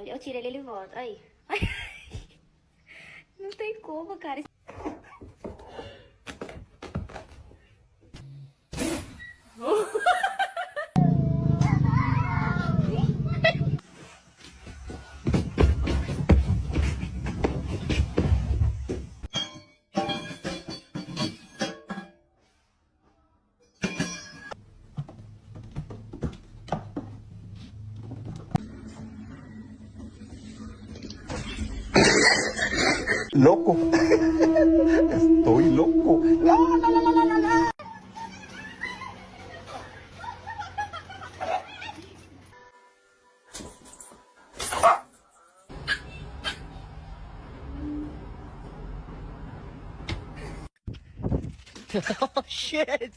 Eu tiro ele, ele volta. Aí. Ai. Não tem como, cara. Loco. Estoy loco. No, no, no, no, no, no. Oh shit!